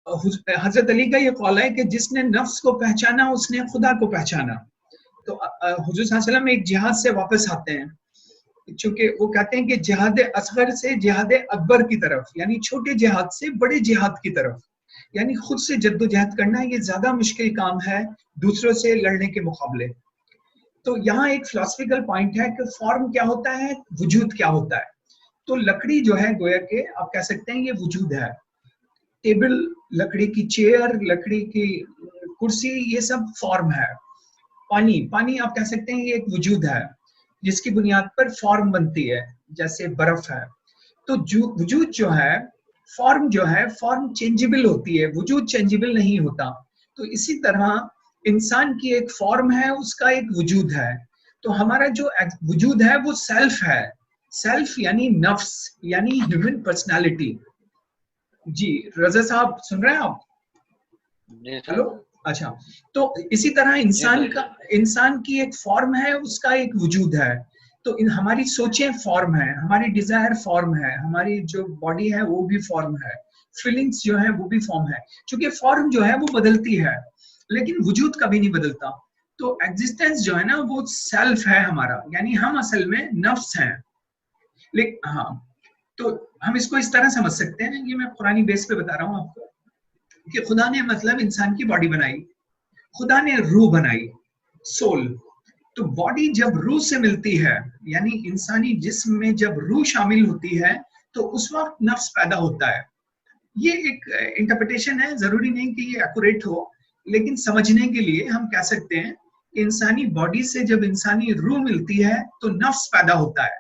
हजरत अली का ये कौल है कि जिसने नफ्स को पहचाना उसने खुदा को पहचाना। तो हुजूर सल्लल्लाहु अलैहि वसल्लम एक जिहाद से वापस आते हैं, चूंकि वो कहते हैं कि जिहाद असगर से जिहाद अकबर की तरफ, यानी छोटे जिहाद से बड़े जिहाद की तरफ, यानी खुद से जद्दोजहद करना ये ज्यादा मुश्किल काम है दूसरों से लड़ने के मुकाबले। तो यहाँ एक फिलोसफिकल पॉइंट है कि फॉर्म क्या होता है, वजूद क्या होता है। तो लकड़ी जो है गोया के आप कह सकते हैं ये वजूद है। टेबल, लकड़ी की चेयर, लकड़ी की कुर्सी, ये सब फॉर्म है। पानी आप कह सकते हैं ये एक वजूद है जिसकी बुनियाद पर फॉर्म बनती है, जैसे बर्फ है। तो वजूद जो है, फॉर्म चेंजेबल होती है, वजूद चेंजेबल नहीं होता। तो इसी तरह इंसान की एक फॉर्म है, उसका एक वजूद है। तो हमारा जो वजूद है वो सेल्फ है। सेल्फ यानी नफ्स, यानी ह्यूमन पर्सनालिटी। जी रजा साहब सुन रहे हैं आप? हेलो, अच्छा। तो इसी तरह इंसान की एक फॉर्म है, उसका एक वजूद है। तो हमारी सोचें फॉर्म है, हमारी डिजायर फॉर्म है, हमारी जो बॉडी है वो भी फॉर्म है, फीलिंग्स जो है वो भी फॉर्म है। क्योंकि फॉर्म जो है वो बदलती है लेकिन वजूद कभी नहीं बदलता। तो एग्जिस्टेंस जो है ना वो सेल्फ है हमारा, यानी हम असल में नफ्स हैं। लेकिन हाँ, तो हम इसको इस तरह समझ सकते हैं, ये मैं कुरानी बेस पे बता रहा हूँ आपको, कि खुदा ने मतलब इंसान की बॉडी बनाई, खुदा ने रूह बनाई, सोल। तो बॉडी जब रूह से मिलती है, यानी इंसानी जिस्म में जब रूह शामिल होती है, तो उस वक्त नफ्स पैदा होता है। ये एक इंटरप्रिटेशन है, जरूरी नहीं कि ये एक्यूरेट हो, लेकिन समझने के लिए हम कह सकते हैं कि इंसानी बॉडी से जब इंसानी रूह मिलती है तो नफ्स पैदा होता है,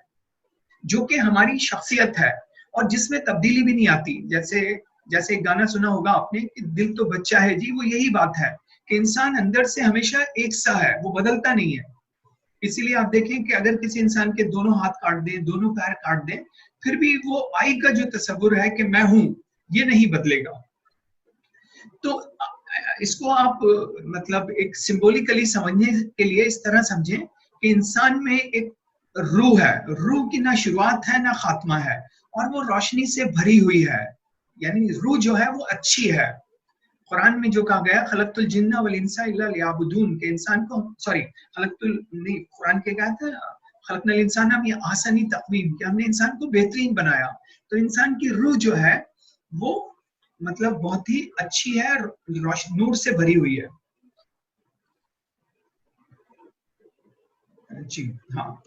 जो कि हमारी शख्सियत है और जिसमें तब्दीली भी नहीं आती। जैसे एक गाना सुना होगा आपने कि दिल तो बच्चा है जी, वो यही बात है कि इंसान अंदर से हमेशा एक सा है, वो बदलता नहीं है। इसीलिए आप देखें कि अगर किसी इंसान के दोनों हाथ काट दें, दोनों पैर काट दें, फिर भी वो आई का जो तस्वुर है कि मैं हूं, ये नहीं बदलेगा। तो इसको आप मतलब एक सिंबॉलिकली समझने के लिए इस तरह समझें कि इंसान में एक रूह है, रूह की ना शुरुआत है ना खात्मा है, और वो रोशनी से भरी हुई है, यानी रूह जो है वो अच्छी है। कुरान में जो कहा गया खलक़तुल जिन्ना वल इंसा इल्ला लियअबुदून, के इंसान को कुरान के कहा था खलक़नल इंसाना में ahsani तक़वीम, कि हमने इंसान को बेहतरीन बनाया। तो इंसान की रूह जो है वो मतलब बहुत ही अच्छी है, नूर से भरी हुई है। जी हाँ,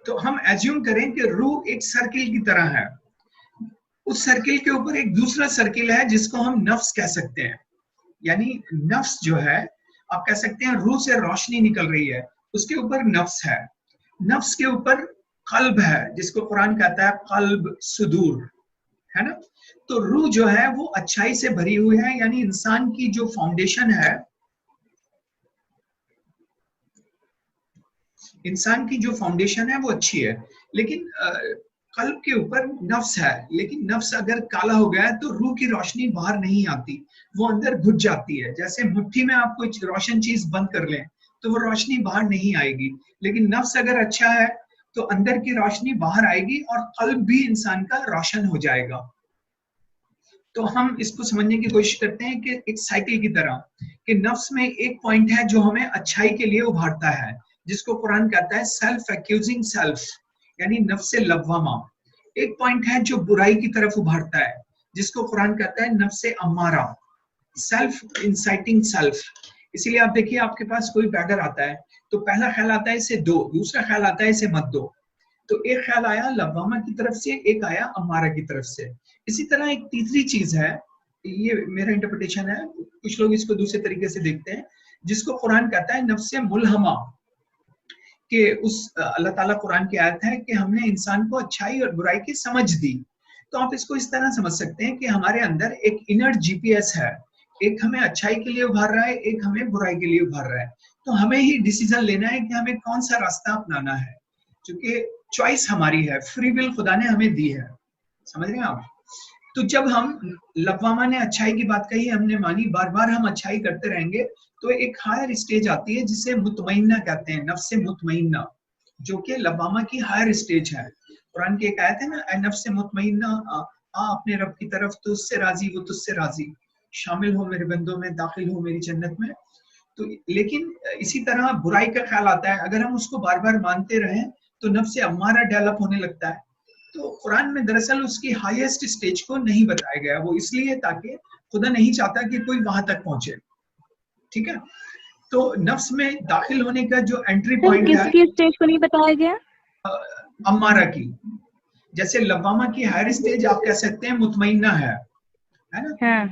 तो हम एज्यूम करें कि रूह एक सर्किल की तरह है, उस सर्किल के ऊपर एक दूसरा सर्किल है जिसको हम नफ्स कह सकते हैं। यानी नफ्स जो है आप कह सकते हैं रूह से रोशनी निकल रही है, उसके ऊपर नफ्स है। नफ्स के ऊपर कल्ब है, जिसको कुरान कहता है कल्ब सुदूर, है ना। तो रूह जो है वो अच्छाई से भरी हुई है, यानी इंसान की जो फाउंडेशन है, इंसान की जो फाउंडेशन है वो अच्छी है। लेकिन कल्ब के ऊपर नफ्स है, लेकिन नफ्स अगर काला हो गया है तो रूह की रोशनी बाहर नहीं आती, वो अंदर घुस जाती है। जैसे मुट्ठी में आप कोई रोशन चीज बंद कर लें तो वो रोशनी बाहर नहीं आएगी, लेकिन नफ्स अगर अच्छा है तो अंदर की रोशनी बाहर आएगी और कल्ब भी इंसान का रोशन हो जाएगा। तो हम इसको समझने की कोशिश करते हैं कि एक साइकिल की तरह, कि नफ्स में एक पॉइंट है जो हमें अच्छाई के लिए उभारता है, जिसको कुरान कहता है सेल्फ एक्यूजिंग सेल्फ, यानी नफ्स लव्वामा। एक पॉइंट है जो बुराई की तरफ उभारता है, जिसको कुरान कहता है नफ्स अम्मारा, सेल्फ इंसाइटिंग सेल्फ। इसीलिए आप देखिए आपके पास कोई बैगर आता है तो पहला ख्याल आता है इसे दो, दूसरा ख्याल आता है इसे मत दो। तो एक ख्याल आया लव्वामा की तरफ से, एक आया अम्मारा की तरफ से। इसी तरह एक तीसरी चीज है, ये मेरा इंटरप्रिटेशन है, कुछ लोग इसको दूसरे तरीके से देखते हैं, जिसको कुरान कहता है नफ्स मुल्हमा, कि उस अल्लाह ताला कुरान की आयत है कि हमने इंसान को अच्छाई और बुराई की समझ दी। तो आप इसको इस तरह समझ सकते हैं कि हमारे अंदर एक इनर जीपीएस है, एक हमें अच्छाई के लिए उभार रहा है, एक हमें बुराई के लिए उभार रहा है। तो हमें ही डिसीजन लेना है कि हमें कौन सा रास्ता अपनाना है, क्योंकि चॉइस हमारी है, फ्री विल खुदा ने हमें दी है। समझ रहे हैं आप? तो जब हम लव्वामा ने अच्छाई की बात कही, हमने मानी, बार बार हम अच्छाई करते रहेंगे, तो एक हायर स्टेज आती है जिसे मुतमइन्ना कहते हैं, नफ्स मुतमइन्ना, जो कि लव्वामा की हायर स्टेज है। कुरान की एक आयत है ना, नफ्स मुतमइन्ना आ अपने रब की तरफ, तो उससे राजी वो तुझसे राजी। शामिल हो मेरे बंदों में, दाखिल हो मेरी जन्नत में। तो लेकिन इसी तरह बुराई का ख्याल आता है, अगर हम उसको बार बार मानते रहें तो नफ्स अम्मारा डेवलप होने लगता है। तो कुरान में दरअसल उसकी हाईएस्ट स्टेज को नहीं बताया गया, वो इसलिए ताकि खुदा नहीं चाहता कि कोई वहां तक पहुंचे, ठीक है। तो नफ्स में दाखिल होने का जो एंट्री पॉइंट है, किसकी स्टेज को नहीं बताया गया? अम्मारा की। जैसे लवामा की हायर स्टेज आप कह सकते हैं मुतमइन्ना है ना। हाँ।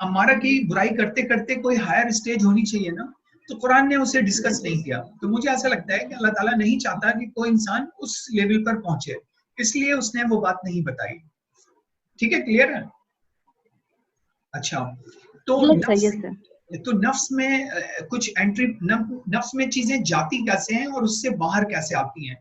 अम्मारा की बुराई करते करते कोई हायर स्टेज होनी चाहिए ना, तो कुरान ने उसे डिस्कस नहीं किया। तो मुझे ऐसा लगता है कि अल्लाह ताला नहीं चाहता कि कोई इंसान उस लेवल पर पहुंचे, इसलिए उसने वो बात नहीं बताई। ठीक है, क्लियर है? अच्छा, तो नफ्स में कुछ एंट्री, नफ्स में चीजें जाती कैसे हैं और उससे बाहर कैसे आती हैं।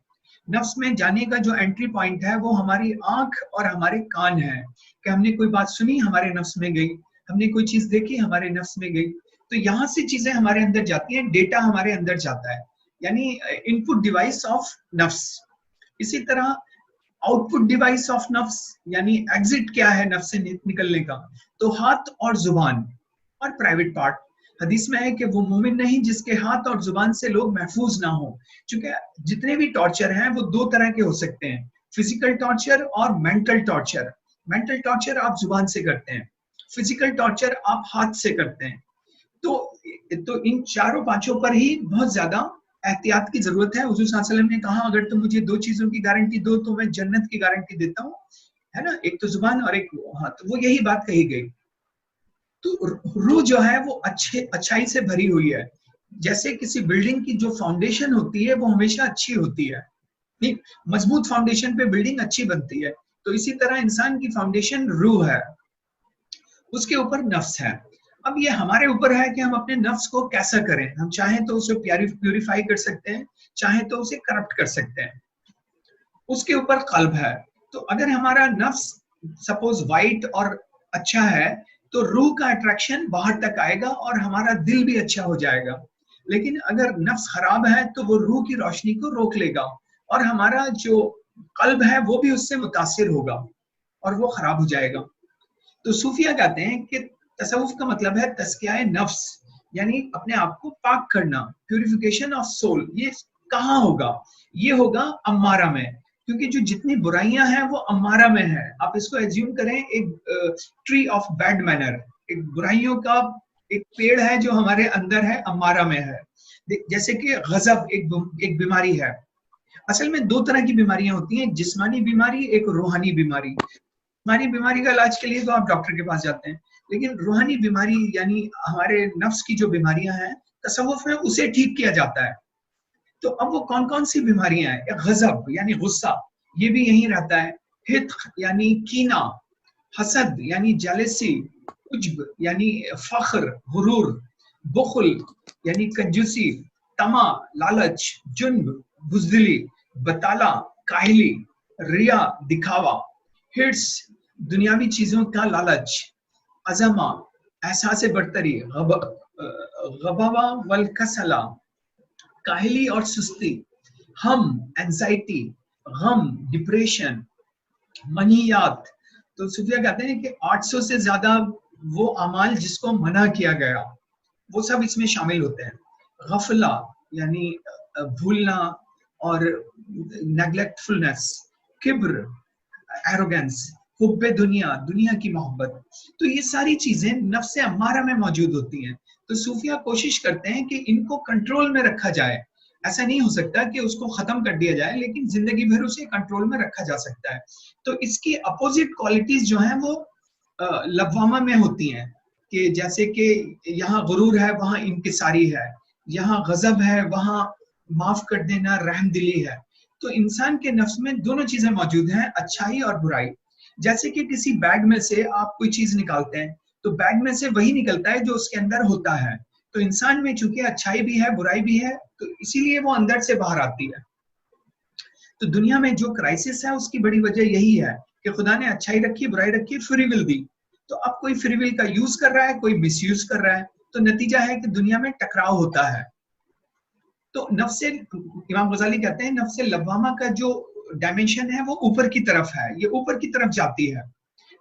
नफ्स में जाने का जो एंट्री पॉइंट है वो हमारी आंख और हमारे कान है, कि हमने कोई बात सुनी हमारे नफ्स में गई, हमने कोई चीज देखी हमारे नफ्स में गई, तो यहाँ से चीजें हमारे अंदर जाती हैं, डेटा हमारे अंदर जाता है, यानी इनपुट डिवाइस ऑफ नफ्स। इसी तरह आउटपुट डिवाइस ऑफ नफ्स, यानी एग्जिट क्या है नफ्स से निकलने का, तो हाथ और जुबान और प्राइवेट पार्ट। हदीस में है कि वो मोमिन नहीं जिसके हाथ और जुबान से लोग महफूज ना हो। क्योंकि जितने भी टॉर्चर हैं वो दो तरह के हो सकते हैं, फिजिकल टॉर्चर और मेंटल टॉर्चर। मेंटल टॉर्चर आप जुबान से करते हैं, फिजिकल टॉर्चर आप हाथ से करते हैं। तो इन चारों पांचों पर ही बहुत ज्यादा एहतियात की जरूरत है। हुजूर सल्लल्लाहु अलैहि वसल्लम ने कहा, अगर तुम मुझे दो चीजों की गारंटी दो तो मैं जन्नत की गारंटी देता हूँ, है ना, एक तो जुबान और एक हाथ। वो यही बात कही गई। तो रूह जो है वो अच्छाई से भरी हुई है। जैसे किसी बिल्डिंग की जो फाउंडेशन होती है वो हमेशा अच्छी होती है, ठीक, मजबूत फाउंडेशन पे बिल्डिंग अच्छी बनती है। तो इसी तरह इंसान की फाउंडेशन रूह है, उसके ऊपर नफ्स है। अब ये हमारे ऊपर है कि हम अपने नफ्स को कैसा करें। हम चाहें तो उसे प्यूरिफाई कर सकते हैं, चाहें तो उसे करप्ट कर सकते हैं, उसके ऊपर कल्ब है। तो अगर हमारा नफ्स सपोज वाइट और अच्छा है तो रूह का अट्रैक्शन बाहर तक आएगा और हमारा दिल भी अच्छा हो जाएगा। लेकिन अगर नफ्स खराब है तो वो रूह की रोशनी को रोक लेगा और हमारा जो कल्ब है वो भी उससे मुतासिर होगा और वो खराब हो जाएगा। तो सूफिया कहते हैं कि तसव्वुफ का मतलब है तस्किया नफ्स, यानी अपने आप को पाक करना, प्यूरिफिकेशन ऑफ सोल। ये कहाँ होगा? ये होगा अम्मारा में, क्योंकि जो जितनी बुराइयां हैं वो अम्मारा में है। आप इसको एज्यूम करें एक ट्री ऑफ बैड मैनर, एक बुराइयों का एक पेड़ है जो हमारे अंदर है, अम्मारा में है। जैसे कि गजब एक बीमारी है। असल में दो तरह की बीमारियां होती हैं, जिस्मानी बीमारी, एक रूहानी बीमारी। जिस्मानी बीमारी का इलाज के लिए तो आप डॉक्टर के पास जाते हैं, लेकिन रूहानी बीमारी यानी हमारे नफ्स की जो बीमारियां हैं तसव्वुफ में उसे ठीक किया जाता है। तो अब वो कौन कौन सी बीमारियां हैं? गजब यानी गुस्सा, ये भी यहीं रहता है। हित्क यानी कीना, हसद यानी जेलसी, उज्ब यानी फख्र, गुरूर, बुखल यानी कंजूसी, तमा लालच, जुन्ब बुज़दिली, बताला काहिली, रिया दिखावा, हिर्स दुनियावी चीजों का लालच, अजमा एहसास बरतरी, गबवा वल कसला काहिली और सुस्ती, हम एंजाइटी, गम डिप्रेशन, मनीयात। तो सूफिया कहते हैं कि 800 से ज्यादा वो अमाल जिसको मना किया गया वो सब इसमें शामिल होते हैं। गफला यानी भूलना और नेग्लेक्टफुलनेस, किब्र एरोगेंस, हुब्बे दुनिया, दुनिया की मोहब्बत। तो ये सारी चीजें नफ्स अम्मारा में मौजूद होती हैं। तो सूफिया कोशिश करते हैं कि इनको कंट्रोल में रखा जाए। ऐसा नहीं हो सकता कि उसको खत्म कर दिया जाए, लेकिन जिंदगी भर उसे कंट्रोल में रखा जा सकता है। तो इसकी अपोजिट क्वालिटीज जो हैं वो लवामा में होती हैं, कि जैसे कि यहाँ गुरूर है वहां इंकिसारी है, यहाँ गजब है वहां माफ कर देना रहमदिली है। तो इंसान के नफ्स में दोनों चीजें मौजूद हैं, अच्छाई और बुराई। जैसे कि किसी बैग में से आप कोई चीज निकालते हैं तो बैग में से वही निकलता है जो उसके अंदर होता है। तो इंसान में चूंकि अच्छाई भी है बुराई भी है, तो इसीलिए वो अंदर से बाहर आती है। तो दुनिया में जो क्राइसिस है उसकी बड़ी वजह यही है कि खुदा ने अच्छाई रखी, बुराई रखी, फ्री विल दी। तो अब कोई फ्री विल का यूज कर रहा है, कोई मिसयूज कर रहा है, तो नतीजा है कि दुनिया में टकराव होता है। तो नफ्से, इमाम गजाली कहते हैं नफ्से लवामा का जो डायमेंशन है वो ऊपर की तरफ है, ये ऊपर की तरफ जाती है।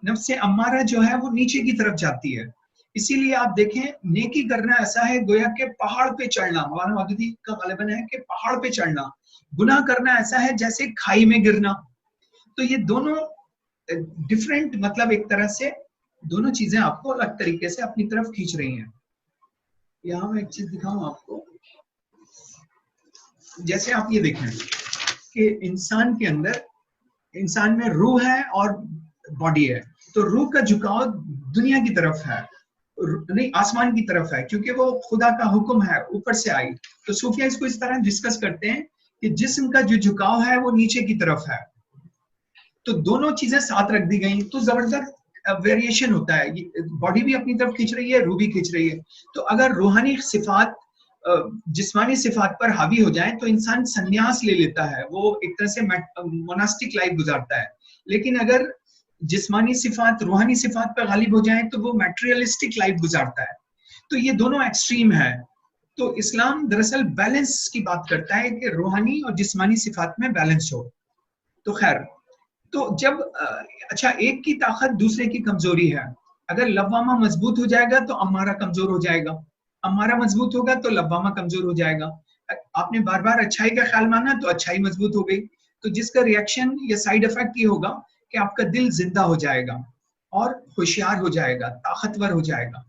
नफ्स अम्मारा जो है वो नीचे की तरफ जाती है। इसीलिए आप देखें नेकी करना ऐसा है गोया के पहाड़ पे चढ़ना, मौलाना मौदूदी का ग़ालिबन है कि पहाड़ पे चढ़ना, गुनाह करना ऐसा है जैसे खाई में गिरना। तो ये दोनों डिफरेंट, मतलब एक तरह से दोनों चीजें आपको अलग तरीके से अपनी तरफ खींच रही हैं। यहाँ मैं एक चीज दिखाऊं आपको, जैसे आप ये देखें कि इंसान के अंदर, इंसान में रूह है और बॉडी है, तो रूह का झुकाव दुनिया की तरफ है, नहीं आसमान की तरफ है, क्योंकि वो खुदा का हुक्म है, ऊपर से आई। तो सूफिया इसको इस तरह डिस्कस करते हैं कि जिस्म का जो झुकाव है वो नीचे की तरफ है, तो दोनों चीजें साथ रख दी गई, तो जबरदस्त वेरिएशन होता है। बॉडी भी अपनी तरफ खींच रही है, रूह भी खींच रही है। तो अगर रूहानी सिफात जिस्मानी सिफात पर हावी हो जाए तो इंसान संन्यास ले लेता है, वो एक तरह से मोनास्टिक लाइफ गुजारता है। लेकिन अगर जिस्मानी सिफात रूहानी सिफात पर गालिब हो जाए तो वो मैटेरियलिस्टिक लाइफ गुजारता है। तो ये दोनों एक्सट्रीम है। तो इस्लाम दरअसल बैलेंस की बात करता है कि रूहानी और जिस्मानी सिफात में बैलेंस हो। तो खैर, तो जब अच्छा, एक की ताकत दूसरे की कमजोरी है। अगर लव्वामा मजबूत हो जाएगा तो अम्मारा कमजोर हो जाएगा, अम्मारा मजबूत होगा तो लव्वामा कमजोर हो जाएगा। आपने बार बार अच्छाई का ख्याल माना तो अच्छाई मजबूत हो गई, तो जिसका रिएक्शन या साइड इफेक्ट ये होगा कि आपका दिल जिंदा हो जाएगा और होशियार हो जाएगा, ताकतवर हो जाएगा,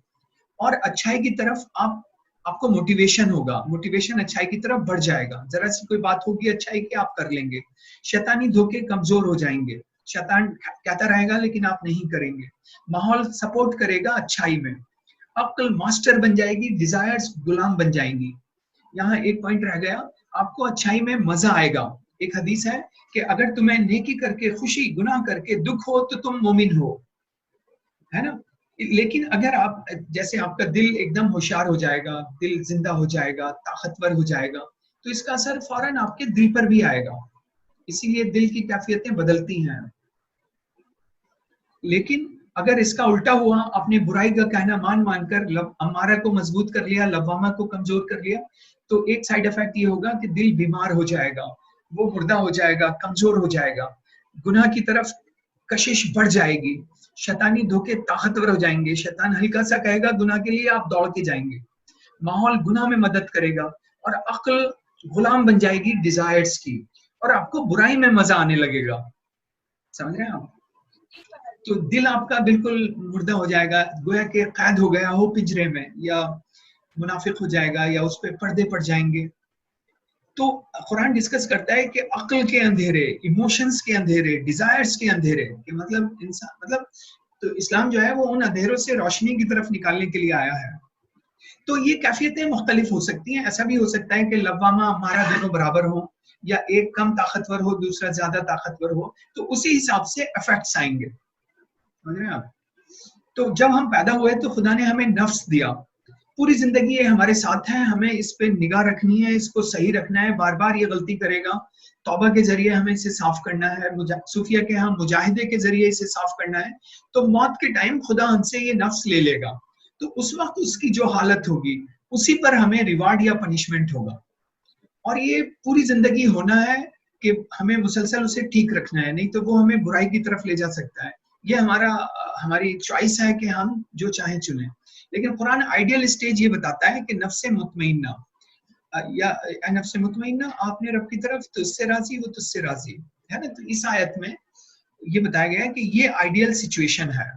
और अच्छाई की तरफ आपको मोटिवेशन होगा, मोटिवेशन अच्छाई की तरफ बढ़ जाएगा। जरा सी कोई बात होगी अच्छाई की, आप कर लेंगे। शैतानी धोखे कमजोर हो जाएंगे, शैतान कहता रहेगा लेकिन आप नहीं करेंगे। माहौल सपोर्ट करेगा अच्छाई में। अक्ल मास्टर बन जाएगी, डिजायर्स गुलाम बन जाएंगी। यहाँ एक पॉइंट रह गया, आपको अच्छाई में मजा आएगा। एक हदीस है कि अगर तुम्हें नेकी करके खुशी, गुनाह करके दुख हो तो तुम मोमिन हो, है ना। लेकिन अगर आप, जैसे आपका दिल एकदम होशियार हो जाएगा, दिल जिंदा हो जाएगा, ताकतवर हो जाएगा, तो इसका असर फौरन आपके दिल पर भी आएगा। इसीलिए दिल की कैफियतें बदलती हैं। लेकिन अगर इसका उल्टा हुआ, अपने बुराई का कहना मान मानकर अम्मारा को मजबूत कर लिया, लव्वामा को कमजोर कर लिया, तो एक साइड इफेक्ट ये होगा कि दिल बीमार हो जाएगा, वो मुर्दा हो जाएगा, कमजोर हो जाएगा, गुनाह की तरफ कशिश बढ़ जाएगी, शैतानी धोखे ताकतवर हो जाएंगे, शैतान हल्का सा कहेगा गुनाह के लिए, आप दौड़ के जाएंगे, माहौल गुनाह में मदद करेगा, और अक्ल गुलाम बन जाएगी डिजायर्स की, और आपको बुराई में मजा आने लगेगा। समझ रहे हैं आप? तो दिल आपका बिल्कुल मुर्दा हो जाएगा, गोया के कैद हो गया हो पिंजरे में, या मुनाफिक हो जाएगा, या उस पर पर्दे पड़ जाएंगे। तो कुरान डिस्कस करता है कि अक्ल के अंधेरे, इमोशंस के अंधेरे, डिजायर्स के अंधेरे, कि मतलब इंसान, मतलब तो इस्लाम जो है वो उन अंधेरों से रोशनी की तरफ निकालने के लिए आया है। तो ये कैफियतें मुख्तलिफ हो सकती हैं। ऐसा भी हो सकता है कि लव्वामा हमारा दोनों बराबर हो, या एक कम ताकतवर हो, दूसरा ज्यादा ताकतवर हो, तो उसी हिसाब से इफेक्ट्स आएंगे। समझ रहे हैं आप? तो जब हम पैदा हुए तो खुदा ने हमें नफ्स दिया, पूरी जिंदगी ये हमारे साथ है, हमें इस पे निगाह रखनी है, इसको सही रखना है, बार बार ये गलती करेगा, तौबा के जरिए हमें इसे साफ करना है, सूफिया के हम मुजाहिदे के जरिए इसे साफ करना है। तो मौत के टाइम खुदा हमसे ये नफ्स ले लेगा, तो उस वक्त उसकी जो हालत होगी उसी पर हमें रिवार्ड या पनिशमेंट होगा। और ये पूरी जिंदगी होना है कि हमें मुसलसल उसे ठीक रखना है, नहीं तो वो हमें बुराई की तरफ ले जा सकता है। ये हमारी चॉइस है कि हम जो चाहें चुनें। लेकिन कुरान आइडियल स्टेज ये बताता है कि नफ्से मुतमइन्ना, या नफ्से मुतमइन्ना, आपने रब की तरफ, तो उससे राजी, वो तुझसे राजी है ना। तो इस आयत में ये बताया गया है कि ये आइडियल सिचुएशन है।